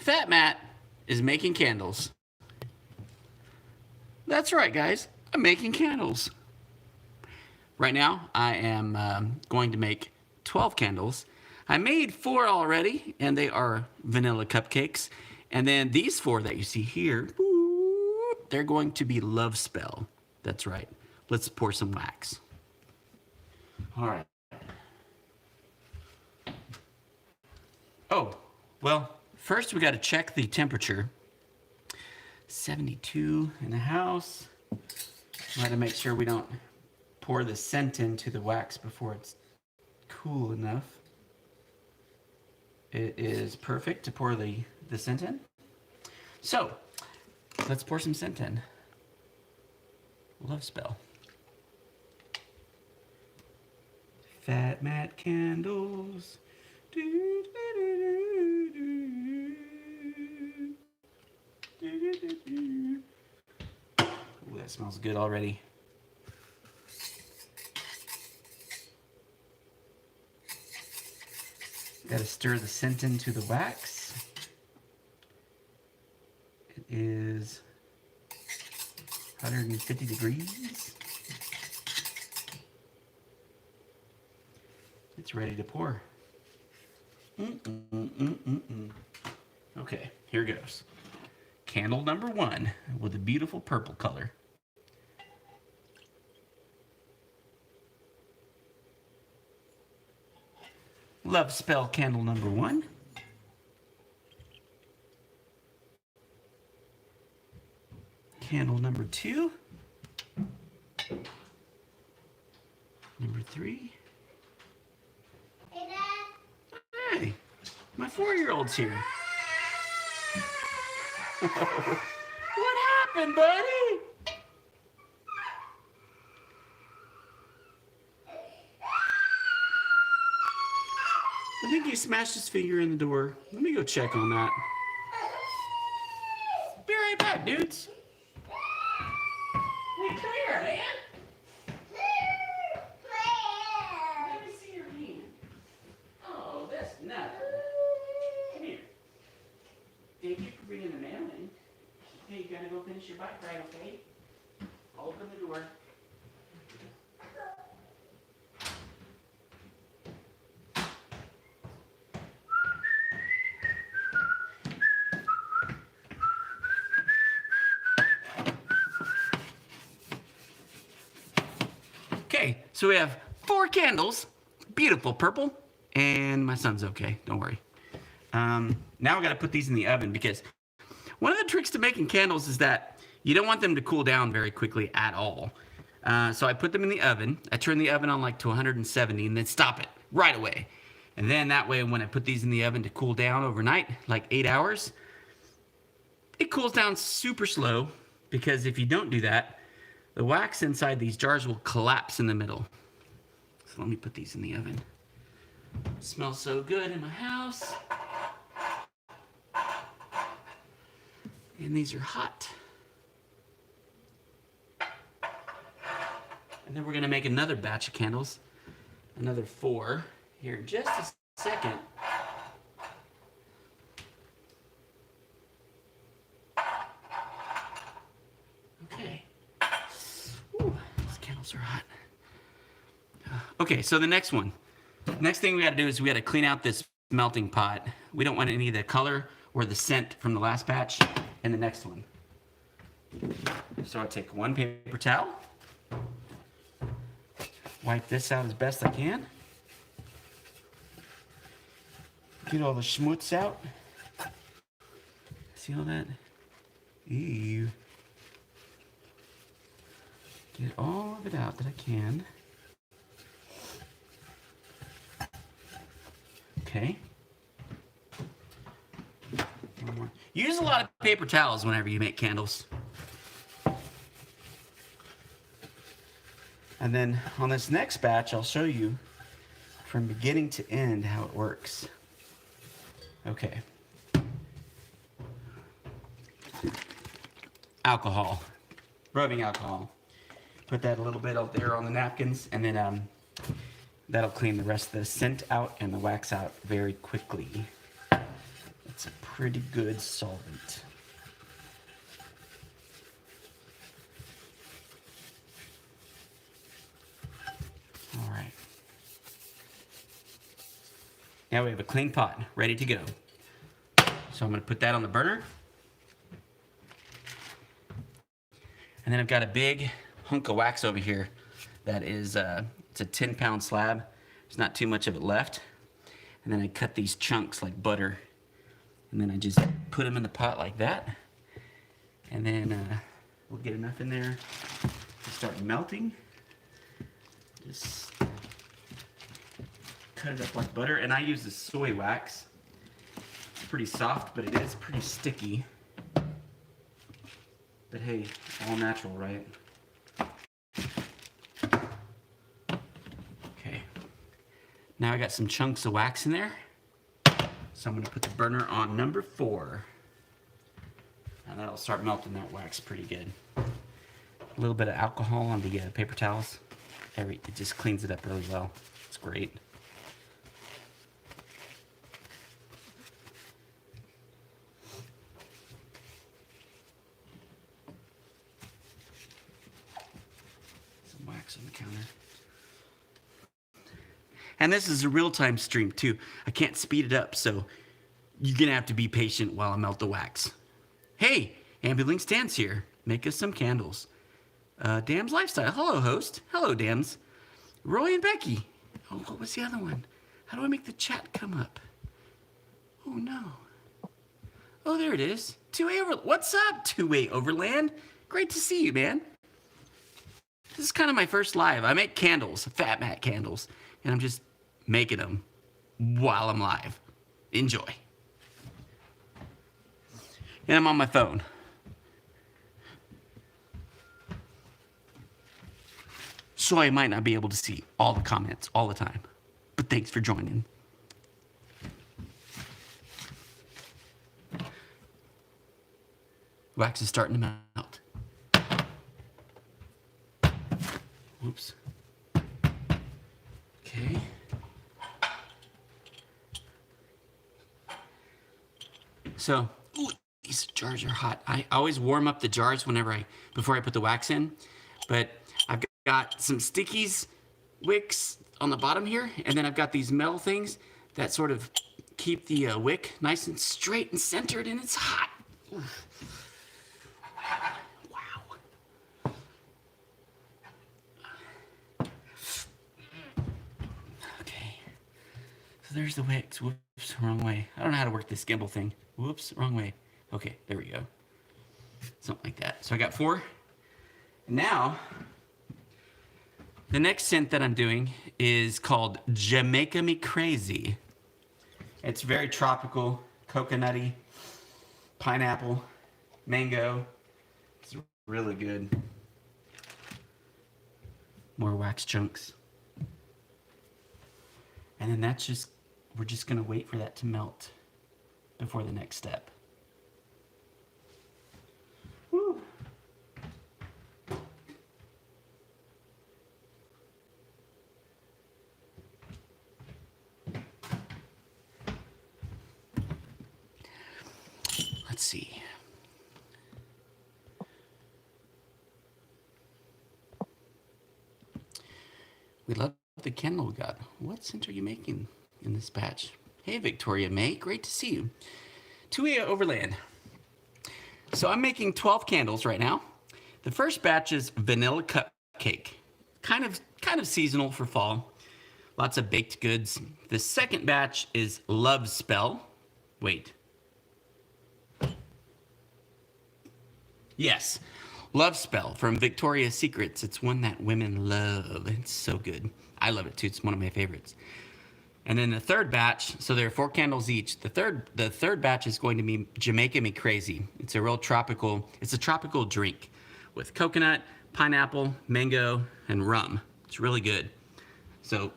FatMat is making candles. That's right, guys. I'm making candles. Right now, I am going to make 12 candles. I made 4 already, and they are vanilla cupcakes. And then these 4 that you see here, they're going to be love spell. That's right. Let's pour some wax. All right. Oh, well, first we got to check the temperature. 72 in the house. We got to make sure we don't pour the scent into the wax before it's cool enough. It is perfect to pour the scent in. So, let's pour some scent in. Love spell. FatMat candles. Ooh, that smells good already. Got to stir the scent into the wax. It is 150 degrees. It's ready to pour. Okay, here goes. Candle number 1 with a beautiful purple color. Love spell candle number 1. Candle number 2. Number 3. Hey, Dad. Hey, my 4-year-old's here. What happened, buddy? I think he smashed his finger in the door. Let me go check on that. Be right back, dudes. Hey, come here, man. Let me see your hand. Oh, that's nothing. Come here. Thank you for bringing the mail in. Hey, you gotta go finish your bike ride, okay? I'll open the door. Okay, so we have 4 candles, beautiful purple, and my son's okay, don't worry. Now we gotta put these in the oven because one of the tricks to making candles is that you don't want them to cool down very quickly at all. So I put them in the oven. I turn the oven on like to 170 and then stop it right away. And then that way when I put these in the oven to cool down overnight, like 8 hours, it cools down super slow because if you don't do that, the wax inside these jars will collapse in the middle. So let me put these in the oven. It smells so good in my house. And these are hot. And then we're gonna make another batch of candles. Another 4 here in just a second. Okay. Ooh, these candles are hot. Okay, so the next one. Next thing we gotta do is we gotta clean out this melting pot. We don't want any of the color or the scent from the last batch in the next one. So I take 1 paper towel, wipe this out as best I can, get all the schmutz out. See all that? Ew. Get all of it out that I can. Okay. One more. Use a lot of paper towels whenever you make candles. And then on this next batch, I'll show you from beginning to end how it works. Okay. Alcohol, rubbing alcohol. Put that a little bit out there on the napkins, and then that'll clean the rest of the scent out and the wax out very quickly. It's a pretty good solvent. All right. Now we have a clean pot ready to go. So I'm going to put that on the burner. And then I've got a big hunk of wax over here that is, it's a 10-pound slab. There's not too much of it left. And then I cut these chunks like butter. And then I just put them in the pot like that. And then we'll get enough in there to start melting. Just cut it up like butter. And I use the soy wax. It's pretty soft, but it is pretty sticky. But hey, all natural, right? Okay. Now I got some chunks of wax in there. So I'm gonna put the burner on number 4. And that'll start melting that wax pretty good. A little bit of alcohol on the paper towels. It just cleans it up really well. It's great. Some wax on the counter. And this is a real-time stream too. I can't speed it up, so you're gonna have to be patient while I melt the wax. Hey, Ambulance Dance here. Make us some candles. Dam's Lifestyle. Hello, host. Hello, Dams. Roy and Becky. Oh, what was the other one? How do I make the chat come up? Oh, no. Oh, there it is. 2A Overland. What's up, 2A Overland? Great to see you, man. This is kind of my first live. I make candles, FatMat candles, and I'm just making them while I'm live. Enjoy. And I'm on my phone. So I might not be able to see all the comments all the time. But thanks for joining. Wax is starting to melt. Whoops. Okay. So, ooh, these jars are hot. I always warm up the jars before I put the wax in, but I've got some stickies, wicks on the bottom here, and then I've got these metal things that sort of keep the wick nice and straight and centered, and it's hot. Oof. Wow. Okay. So there's the wicks. Whoops, wrong way. I don't know how to work this gimbal thing. Whoops, wrong way. Okay, there we go. Something like that. So I got 4. And now, the next scent that I'm doing is called Jamaica Me Crazy. It's very tropical, coconutty, pineapple, mango. It's really good. More wax chunks. And then we're just gonna wait for that to melt before the next step. Woo. Let's see. We love the candle we got. What scent are you making in this batch? Hey, Victoria May, great to see you. 2A Overland. So I'm making 12 candles right now. The first batch is vanilla cupcake. Kind of seasonal for fall. Lots of baked goods. The second batch is love spell. Wait. Yes, Love Spell from Victoria's Secrets. It's one that women love. It's so good. I love it too. It's one of my favorites. And then the third batch, so there are 4 candles each. The third batch is going to be Jamaica Me Crazy. It's a tropical drink with coconut, pineapple, mango, and rum. It's really good. So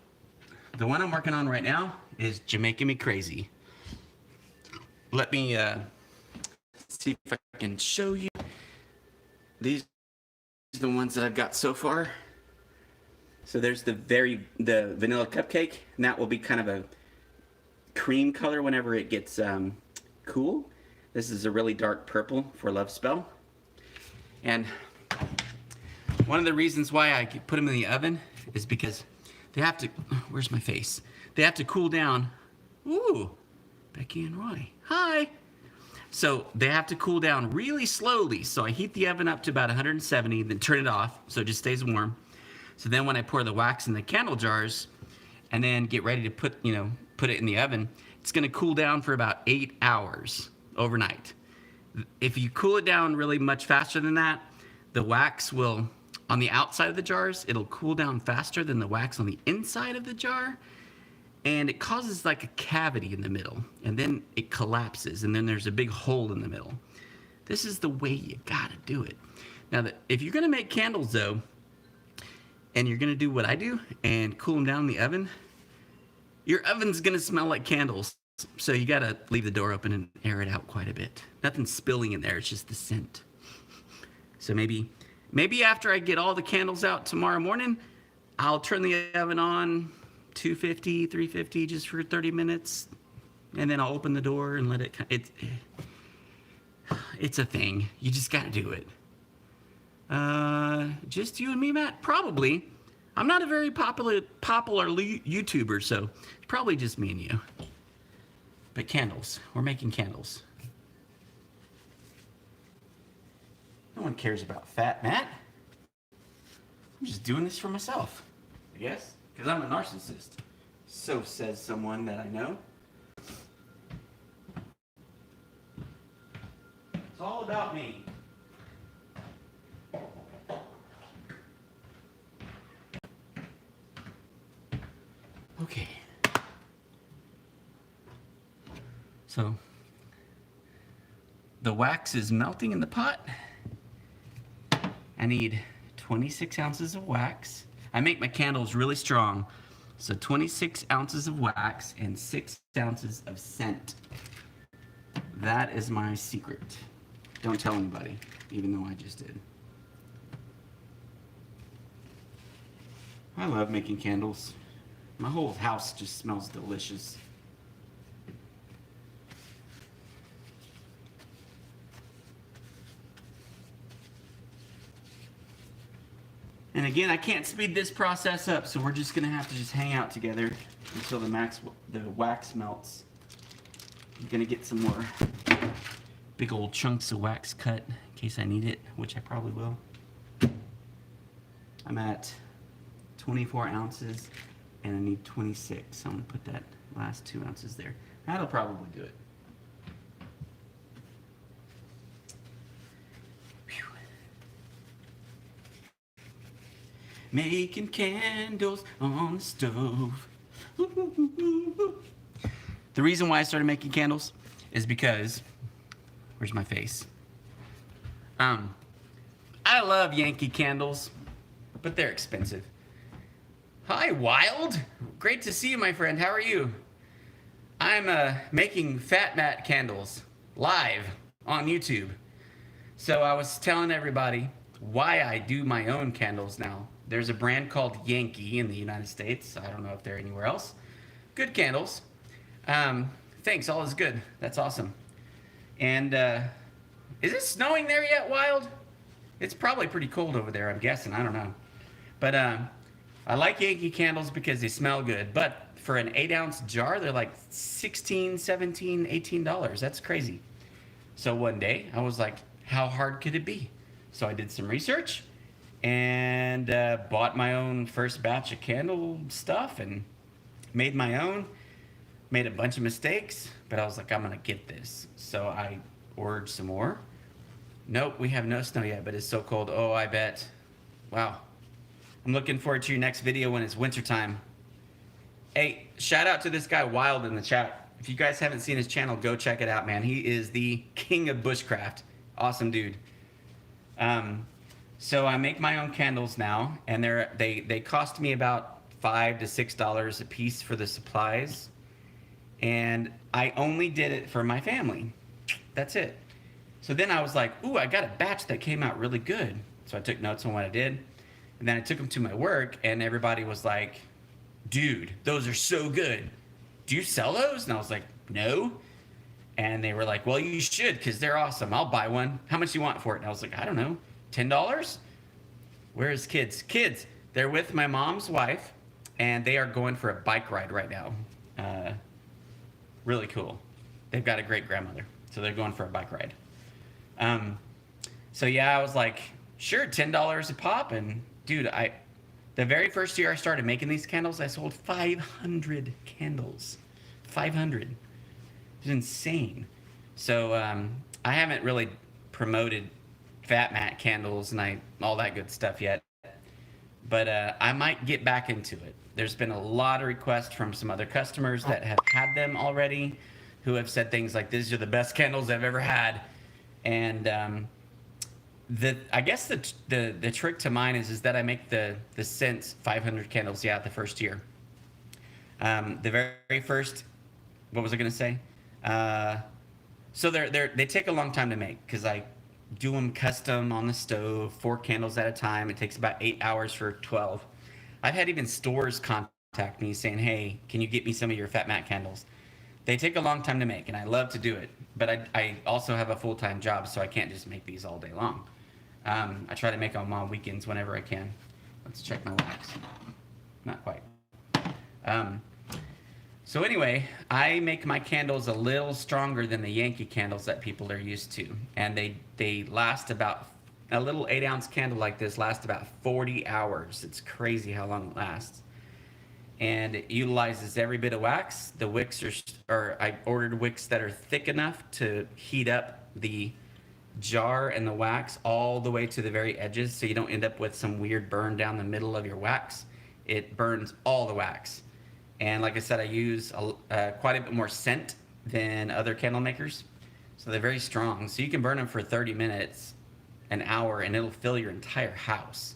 the one I'm working on right now is Jamaica Me Crazy. Let me see if I can show you. These are the ones that I've got so far. So there's the vanilla cupcake, and that will be kind of a cream color whenever it gets cool. This is a really dark purple for Love Spell. And one of the reasons why I put them in the oven is because they have to, where's my face? They have to cool down. Ooh, Becky and Roy, hi. So they have to cool down really slowly. So I heat the oven up to about 170, then turn it off so it just stays warm. So then when I pour the wax in the candle jars and then get ready to put it in the oven, it's gonna cool down for about 8 hours overnight. If you cool it down really much faster than that, the wax will, on the outside of the jars, it'll cool down faster than the wax on the inside of the jar. And it causes like a cavity in the middle, and then it collapses, and then there's a big hole in the middle. This is the way you gotta do it. Now, if you're gonna make candles though, and you're gonna do what I do and cool them down in the oven, your oven's gonna smell like candles. So you gotta leave the door open and air it out quite a bit. Nothing's spilling in there, it's just the scent. So maybe after I get all the candles out tomorrow morning, I'll turn the oven on 250, 350 just for 30 minutes, and then I'll open the door and let it, it's a thing. You just gotta do it. Just you and me, Matt? Probably. I'm not a very popular YouTuber, so it's probably just me and you. But candles, we're making candles. No one cares about FatMat. I'm just doing this for myself, I guess. Because I'm a narcissist. So says someone that I know. It's all about me. Okay. So, the wax is melting in the pot. I need 26 ounces of wax. I make my candles really strong. So 26 ounces of wax and 6 ounces of scent. That is my secret. Don't tell anybody, even though I just did. I love making candles. My whole house just smells delicious. And again, I can't speed this process up, so we're just gonna have to just hang out together until the wax melts. I'm gonna get some more big old chunks of wax cut in case I need it, which I probably will. I'm at 24 ounces and I need 26, so I'm gonna put that last 2 ounces there. That'll probably do it. Making candles on the stove. The reason why I started making candles is because, where's my face? I love Yankee candles, but they're expensive. Hi, Wild. Great to see you, my friend. How are you? I'm making FatMat candles live on YouTube. So I was telling everybody why I do my own candles now. There's a brand called Yankee in the United States. I don't know if they're anywhere else. Good candles. Thanks, all is good. That's awesome. And is it snowing there yet, Wild? It's probably pretty cold over there, I'm guessing. I don't know. But I like Yankee candles because they smell good. But for an 8-ounce jar, they're like $16, $17, $18. That's crazy. So one day, I was like, how hard could it be? So I did some research and bought my own first batch of candle stuff and made my own. Made a bunch of mistakes, but I was like, I'm gonna get this. So I ordered some more. Nope, we have no snow yet, but it's so cold. Oh, I bet. Wow. I'm looking forward to your next video when it's wintertime. Hey, shout out to this guy Wild in the chat. If you guys haven't seen his channel, go check it out, man. He is the king of bushcraft. Awesome dude. So I make my own candles now, and they cost me about $5 to $6 a piece for the supplies. And I only did it for my family. That's it. So then I was like, ooh, I got a batch that came out really good. So I took notes on what I did. And then I took them to my work, and everybody was like, dude, those are so good. Do you sell those? And I was like, no. And they were like, well, you should, because they're awesome. I'll buy one. How much do you want for it? And I was like, I don't know, $10? Where's kids? Kids, they're with my mom's wife, and they are going for a bike ride right now. Really cool. They've got a great grandmother, so they're going for a bike ride. So yeah, I was like, sure, $10 a pop. And dude, the very first year I started making these candles, I sold 500 candles. 500. It was insane. So I haven't really promoted FatMat candles and all that good stuff yet, but I might get back into it. There's been a lot of requests from some other customers that have had them already, who have said things like, "These are the best candles I've ever had," and I guess the trick to mine is that I make the scents 500 candles. Yeah, the first year. The very first, what was I gonna say? So they take a long time to make because I do them custom on the stove, 4 candles at a time. It takes about 8 hours for 12. I've had even stores contact me saying, "Hey, can you get me some of your FatMat candles?" They take a long time to make, and I love to do it. But I also have a full-time job, so I can't just make these all day long. I try to make them on weekends whenever I can. Let's check my wax. Not quite. So anyway, I make my candles a little stronger than the Yankee candles that people are used to. And they last about, a little 8-ounce candle like this lasts about 40 hours. It's crazy how long it lasts. And it utilizes every bit of wax. The wicks I ordered wicks that are thick enough to heat up the jar and the wax all the way to the very edges, so you don't end up with some weird burn down the middle of your wax. It burns all the wax. And like I said, I use quite a bit more scent than other candle makers, so they're very strong. So you can burn them for 30 minutes, an hour, and it'll fill your entire house.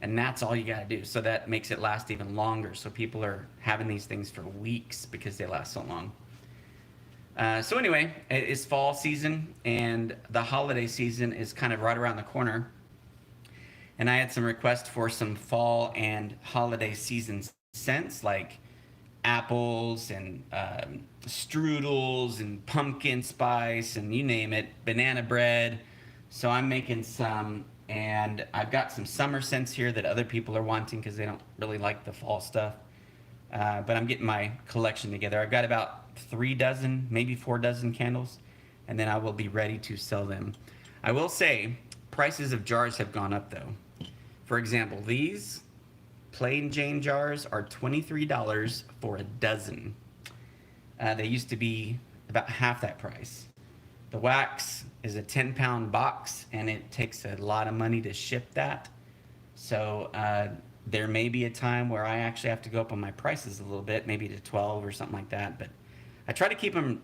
And that's all you gotta do. So that makes it last even longer. So people are having these things for weeks because they last so long. So anyway, it is fall season, and the holiday season is kind of right around the corner. And I had some requests for some fall and holiday season scents, like apples and strudels and pumpkin spice and you name it, banana bread. So I'm making some, and I've got some summer scents here that other people are wanting because they don't really like the fall stuff. But I'm getting my collection together. I've got about 3 dozen, maybe 4 dozen candles, and then I will be ready to sell them. I will say, prices of jars have gone up though. For example, these plain Jane jars are $23 for a dozen. They used to be about half that price. The wax is a 10-pound box, and it takes a lot of money to ship that. So there may be a time where I actually have to go up on my prices a little bit, maybe to 12 or something like that. But I try to keep them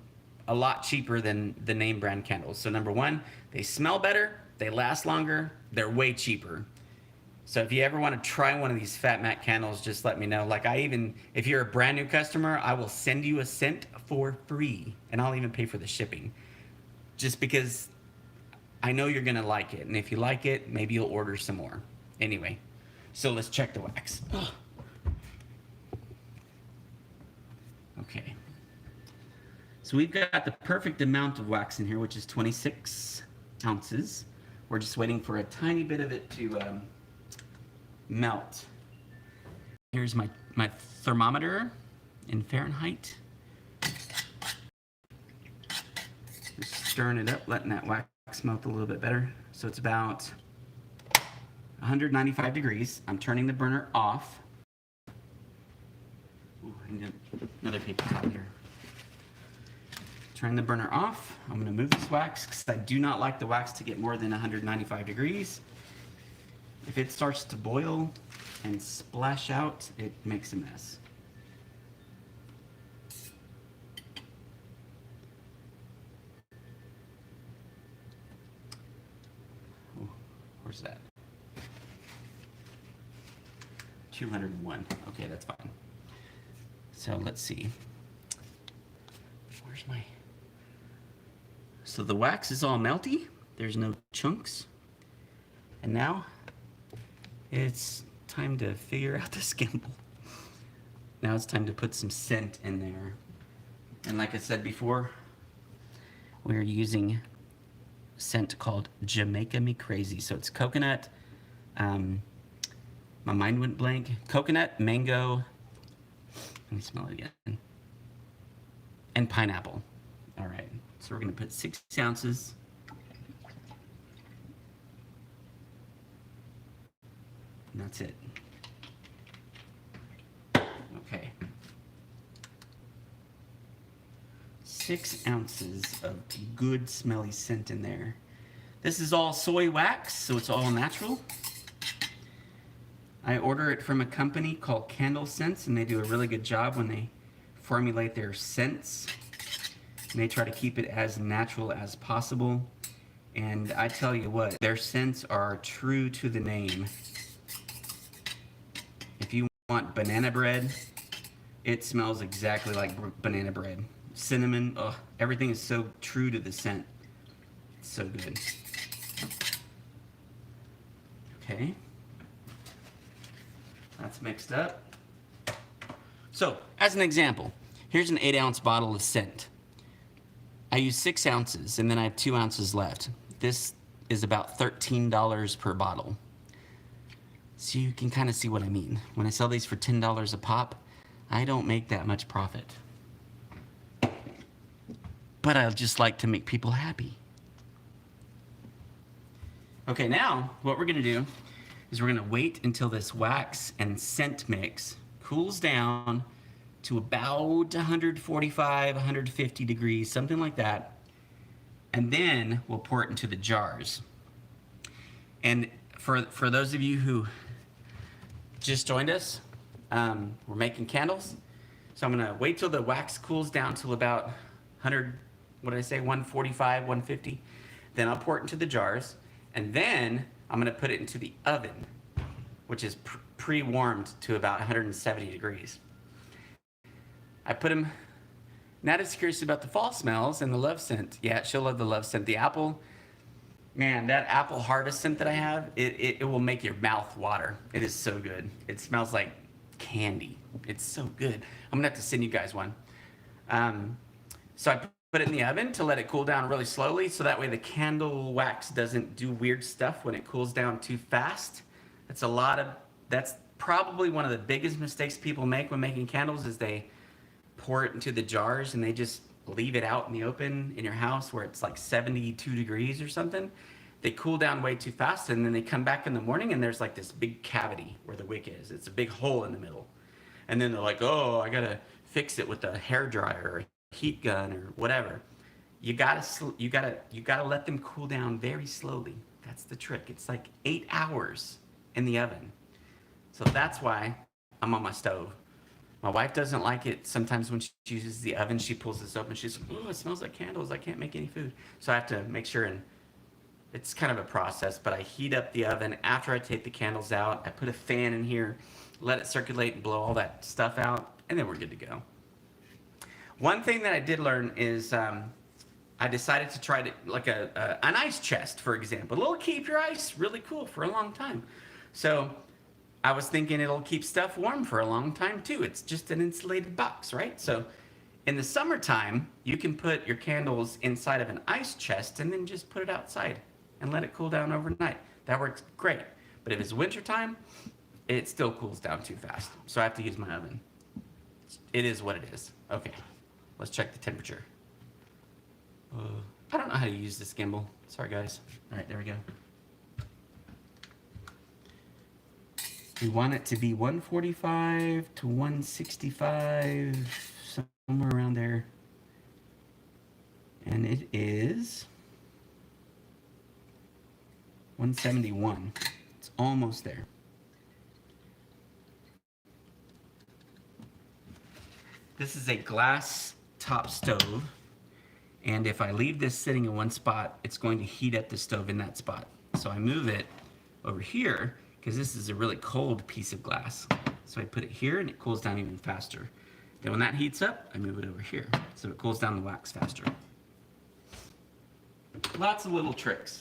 a lot cheaper than the name brand candles. So number one, they smell better, they last longer, they're way cheaper. So if you ever want to try one of these FatMat candles, just let me know. Like if you're a brand new customer, I will send you a scent for free, and I'll even pay for the shipping. Just because I know you're gonna like it, and if you like it, maybe you'll order some more. Anyway, so let's check the wax. Okay. So we've got the perfect amount of wax in here, which is 26 ounces. We're just waiting for a tiny bit of it to melt. Here's my thermometer in Fahrenheit. Just stirring it up, letting that wax melt a little bit better. So it's about 195 degrees. I'm turning the burner off. Ooh, I need another paper towel here. Turn the burner off. I'm going to move this wax because I do not like the wax to get more than 195 degrees. If it starts to boil and splash out, it makes a mess. Oh, where's that? 201. Okay, that's fine. So let's see. Where's my... So the wax is all melty. There's no chunks. And now it's time to figure out this gimbal. Now it's time to put some scent in there. And like I said before, we're using scent called Jamaica Me Crazy. So it's coconut, my mind went blank, coconut, mango, let me smell it again, and pineapple. All right, so we're gonna put 6 ounces. And that's it. Okay. 6 ounces of good smelly scent in there. This is all soy wax, so it's all natural. I order it from a company called Candle Scents, and they do a really good job when they formulate their scents. And they try to keep it as natural as possible. And I tell you what, their scents are true to the name. If you want banana bread, it smells exactly like banana bread. Cinnamon, everything is so true to the scent. It's so good. Okay. That's mixed up. So, as an example, here's an 8-ounce bottle of scent. I use 6 ounces, and then I have 2 ounces left. This is about $13 per bottle. So you can kind of see what I mean. When I sell these for $10 a pop, I don't make that much profit. But I just like to make people happy. Okay, now what we're gonna do is we're gonna wait until this wax and scent mix cools down to about 145, 150 degrees, something like that. And then we'll pour it into the jars. And for those of you who just joined us, we're making candles. So I'm gonna wait till the wax cools down till about 100, what did I say, 145, 150. Then I'll pour it into the jars. And then I'm gonna put it into the oven, which is pre-warmed to about 170 degrees. I put them, Nat is curious about the fall smells and the love scent. Yeah, she'll love the love scent. The apple, man, that apple harvest scent that I have, it will make your mouth water. It is so good. It smells like candy. It's so good. I'm gonna have to send you guys one. So I put it in the oven to let it cool down really slowly, so that way the candle wax doesn't do weird stuff when it cools down too fast. That's probably one of the biggest mistakes people make when making candles, is they pour it into the jars and they just leave it out in the open in your house where it's like 72 degrees or something. They cool down way too fast, and then they come back in the morning and there's like this big cavity where the wick is. It's a big hole in the middle. And then they're like, oh, I gotta fix it with a hair dryer or a heat gun or whatever. You gotta let them cool down very slowly. That's the trick. It's like 8 hours in the oven. So that's why I'm on my stove. My wife doesn't like it. Sometimes when she uses the oven, she pulls this open. She's like, oh, it smells like candles. I can't make any food. So I have to make sure, and it's kind of a process, but I heat up the oven after I take the candles out. I put a fan in here, let it circulate and blow all that stuff out, and then we're good to go. One thing that I did learn is I decided to try to, like an ice chest, for example. It'll keep your ice really cool for a long time. So I was thinking it'll keep stuff warm for a long time too. It's just an insulated box, right? So in the summertime, you can put your candles inside of an ice chest and then just put it outside and let it cool down overnight. That works great. But if it's wintertime, it still cools down too fast. So I have to use my oven. It is what it is. Okay, let's check the temperature. I don't know how to use this gimbal. Sorry guys. All right, there we go. We want it to be 145 to 165, somewhere around there. And it is 171. It's almost there. This is a glass top stove, and if I leave this sitting in one spot, it's going to heat up the stove in that spot. So I move it over here, because this is a really cold piece of glass. So I put it here and it cools down even faster. Then when that heats up, I move it over here, so it cools down the wax faster. Lots of little tricks.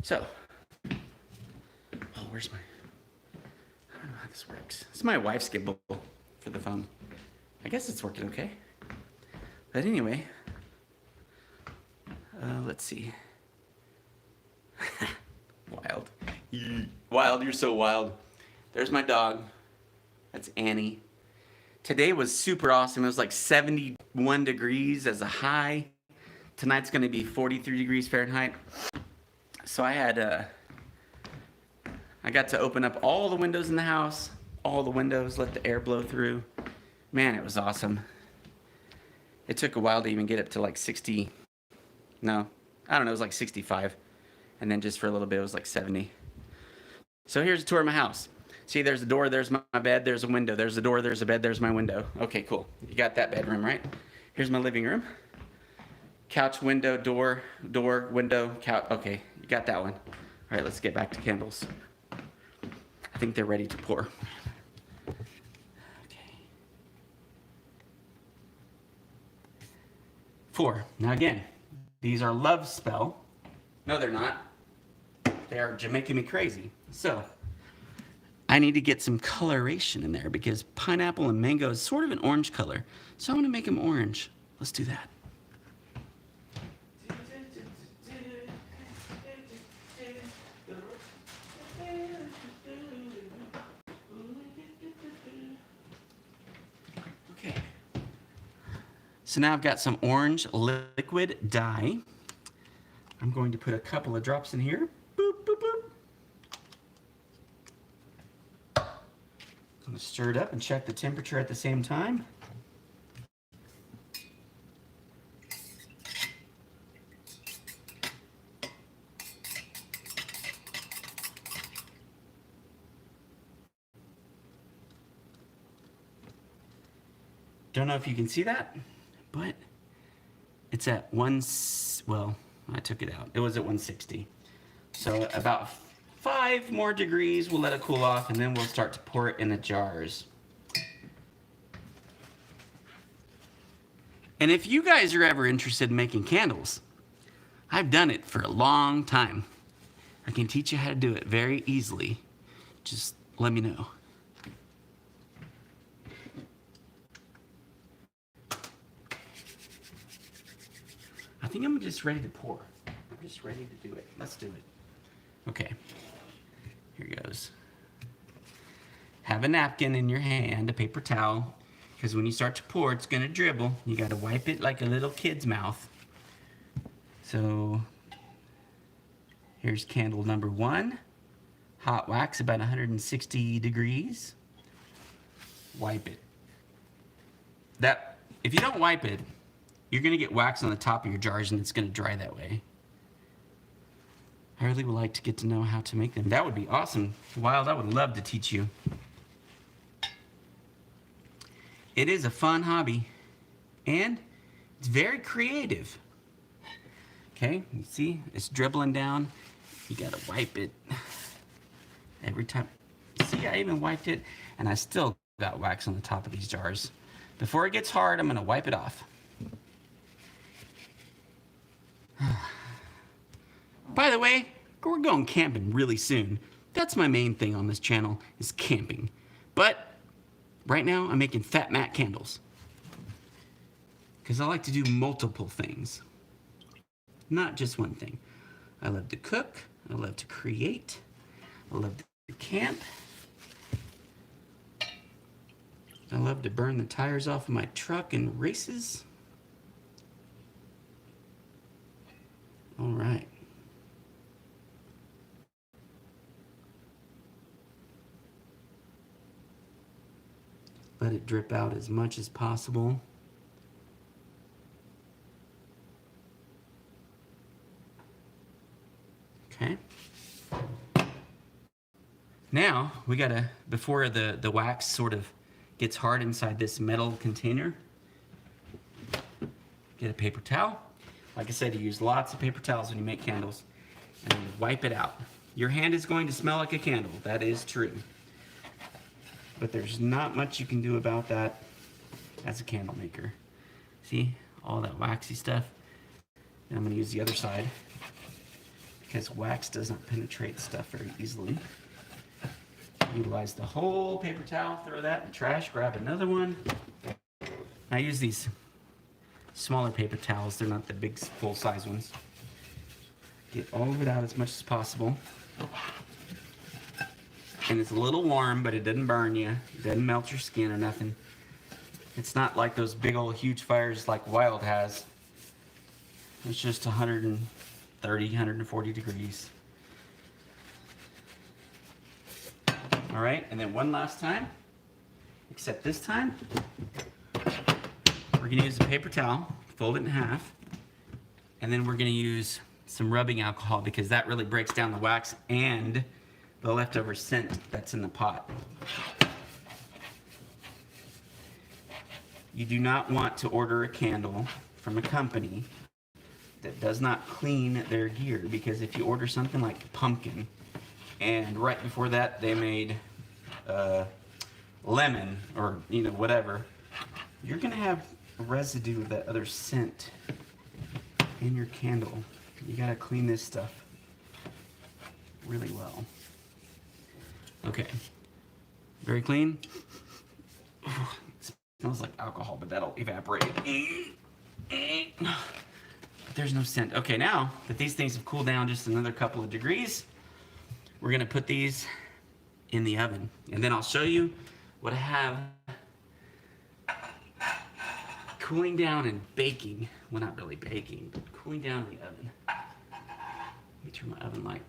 So, where's my, I don't know how this works. This is my wife's gimbal. phone. I guess it's working okay. But anyway, let's see. Wild. Wild, you're so wild. There's my dog. That's Annie. Today was super awesome. It was like 71 degrees as a high. Tonight's going to be 43 degrees Fahrenheit. So I got to open up all the windows in the house, all the windows, let the air blow through. Man, it was awesome. It took a while to even get up to like 60. No, I don't know, it was like 65. And then just for a little bit, it was like 70. So here's a tour of my house. See, there's a door, there's my bed, there's a window. There's a door, there's a bed, there's my window. Okay, cool. You got that bedroom, right? Here's my living room. Couch, window, door, window, couch. Okay, you got that one. All right, let's get back to candles. I think they're ready to pour. Okay. 4. Now again, these are love spell. No, they're not. They are making me crazy. So, I need to get some coloration in there because pineapple and mango is sort of an orange color. So I'm going to make them orange. Let's do that. Okay. So now I've got some orange liquid dye. I'm going to put a couple of drops in here. Boop, boop, boop. I'm going to stir it up and check the temperature at the same time. Don't know if you can see that, but it's at well, I took it out. It was at 160. So about 5 more degrees, we'll let it cool off, and then we'll start to pour it in the jars. And if you guys are ever interested in making candles, I've done it for a long time. I can teach you how to do it very easily. Just let me know. I think I'm just ready to pour. I'm just ready to do it. Let's do it. Okay, here goes. Have a napkin in your hand, a paper towel, because when you start to pour, it's gonna dribble. You gotta wipe it like a little kid's mouth. So, here's candle number 1. Hot wax, about 160 degrees. Wipe it. If you don't wipe it, you're gonna get wax on the top of your jars and it's gonna dry that way. I really would like to get to know how to make them. That would be awesome. Wild, I would love to teach you. It is a fun hobby and it's very creative. Okay, you see, it's dribbling down. You gotta wipe it every time. See, I even wiped it and I still got wax on the top of these jars. Before it gets hard, I'm gonna wipe it off. By the way, we're going camping really soon. That's my main thing on this channel, is camping. But right now, I'm making FatMat candles. Because I like to do multiple things. Not just one thing. I love to cook. I love to create. I love to camp. I love to burn the tires off of my truck in races. All right. Let it drip out as much as possible. Okay. Now, we gotta, before the wax sort of gets hard inside this metal container, get a paper towel. Like I said, you use lots of paper towels when you make candles, and wipe it out. Your hand is going to smell like a candle, that is true. But there's not much you can do about that as a candle maker. See, all that waxy stuff? And I'm gonna use the other side because wax doesn't penetrate stuff very easily. Utilize the whole paper towel, throw that in the trash, grab another one. I use these smaller paper towels, they're not the big full-size ones. Get all of it out as much as possible. And it's a little warm, but it doesn't burn you. It doesn't melt your skin or nothing. It's not like those big old huge fires like Wild has. It's just 130, 140 degrees. All right, and then one last time, except this time, we're gonna use a paper towel, fold it in half, and then we're gonna use some rubbing alcohol because that really breaks down the wax and the leftover scent that's in the pot. You do not want to order a candle from a company that does not clean their gear, because if you order something like pumpkin and right before that they made lemon or whatever, you're gonna have residue of that other scent in your candle. You gotta clean this stuff really well. Okay, very clean. It smells like alcohol, but that'll evaporate. But there's no scent. Okay, now that these things have cooled down just another couple of degrees, we're gonna put these in the oven, and then I'll show you what I have cooling down and baking. Well, not really baking, but cooling down in the oven. Let me turn my oven light.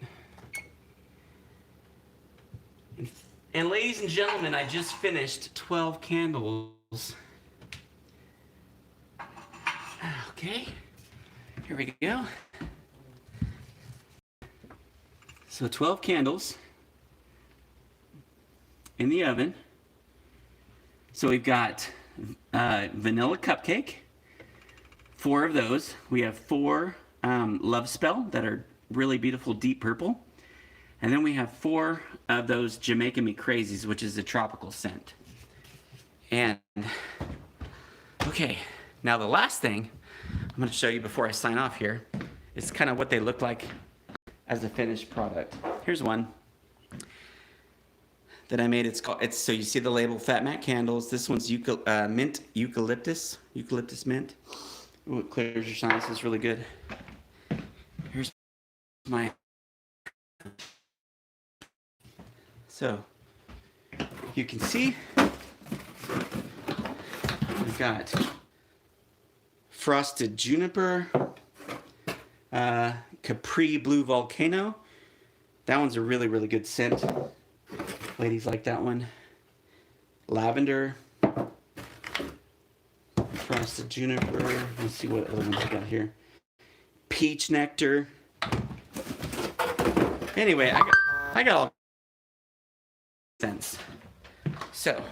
And ladies and gentlemen, I just finished 12 candles. Okay, here we go. So 12 candles in the oven. So we've got vanilla cupcake, 4 of those. We have 4 Love Spell that are really beautiful deep purple. And then we have 4 of those Jamaican Me Crazies, which is a tropical scent. And, okay, now the last thing I'm going to show you before I sign off here is kind of what they look like as a finished product. Here's one that I made. So you see the label, FatMat candles. This one's mint eucalyptus mint. Ooh, it clears your sinuses really good. Here's my. So you can see we've got frosted juniper, Capri Blue Volcano. That one's a really, really good scent. Ladies like that one. Lavender, frosted juniper. Let's see what other ones we got here. Peach nectar. Anyway, I got all scents. So,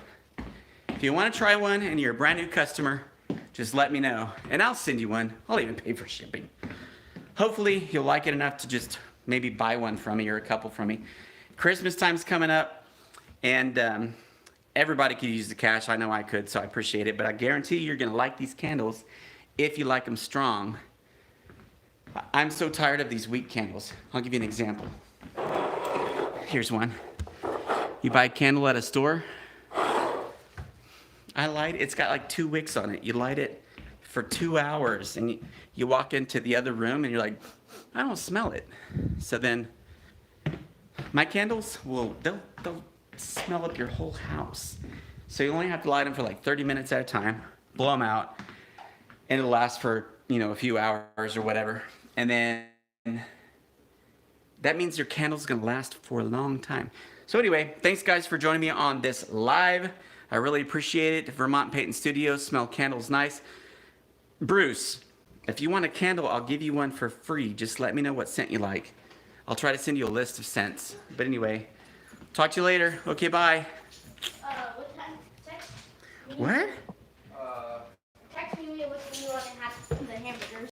if you want to try one and you're a brand new customer, just let me know and I'll send you one. I'll even pay for shipping. Hopefully you'll like it enough to just maybe buy one from me or a couple from me. Christmas time's coming up, and everybody could use the cash. I know I could, so I appreciate it. But I guarantee you're going to like these candles if you like them strong. I'm so tired of these weak candles. I'll give you an example. Here's one. You buy a candle at a store. It's got like 2 wicks on it. You light it for 2 hours and you walk into the other room and you're like, I don't smell it. So then my candles they'll smell up your whole house. So you only have to light them for like 30 minutes at a time, blow them out, and it'll last for, a few hours or whatever. And then that means your candle's gonna last for a long time. So anyway, thanks guys for joining me on this live. I really appreciate it. Vermont Paint Studios, smell candles nice. Bruce, if you want a candle, I'll give you one for free. Just let me know what scent you like. I'll try to send you a list of scents. But anyway, talk to you later. Okay, bye. What time? 6? What?